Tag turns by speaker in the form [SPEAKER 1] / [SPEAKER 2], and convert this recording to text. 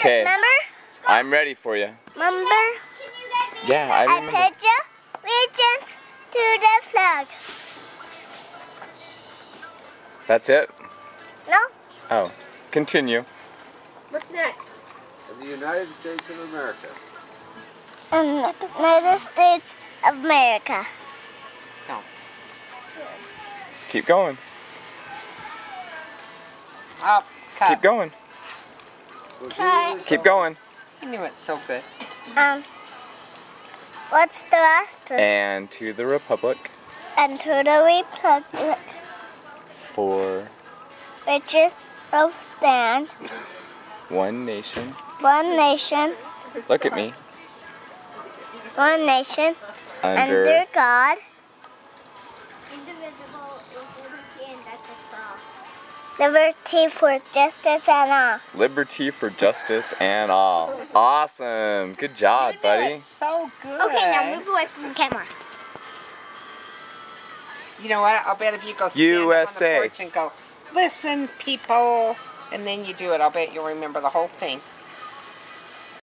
[SPEAKER 1] Okay.
[SPEAKER 2] Remember?
[SPEAKER 1] I'm ready for you.
[SPEAKER 2] Remember?
[SPEAKER 1] Yeah, I remember.
[SPEAKER 2] I pledge allegiance to the flag.
[SPEAKER 1] That's it?
[SPEAKER 2] No?
[SPEAKER 1] Oh, continue.
[SPEAKER 3] What's next?
[SPEAKER 4] In the United States of America.
[SPEAKER 2] In the United States of America.
[SPEAKER 3] No.
[SPEAKER 1] Keep going.
[SPEAKER 3] Oh, cut.
[SPEAKER 1] Keep going.
[SPEAKER 2] Okay.
[SPEAKER 1] Keep going.
[SPEAKER 3] You knew it so good.
[SPEAKER 2] What's the last?
[SPEAKER 1] And to the republic
[SPEAKER 2] And to the republic
[SPEAKER 1] for
[SPEAKER 2] which is of stand,
[SPEAKER 1] one nation.
[SPEAKER 2] one nation,
[SPEAKER 1] Look at me.
[SPEAKER 2] one nation,
[SPEAKER 1] Under
[SPEAKER 2] under God, liberty for justice and all.
[SPEAKER 1] liberty for justice and all. Awesome. Good job,
[SPEAKER 3] You knew
[SPEAKER 1] buddy.
[SPEAKER 3] it so good.
[SPEAKER 2] Okay, now move away from the camera.
[SPEAKER 3] You know what? I'll bet if you go stand
[SPEAKER 1] USA.
[SPEAKER 3] up on the porch and go, listen, people, and then you do it, I'll bet you'll remember the whole thing.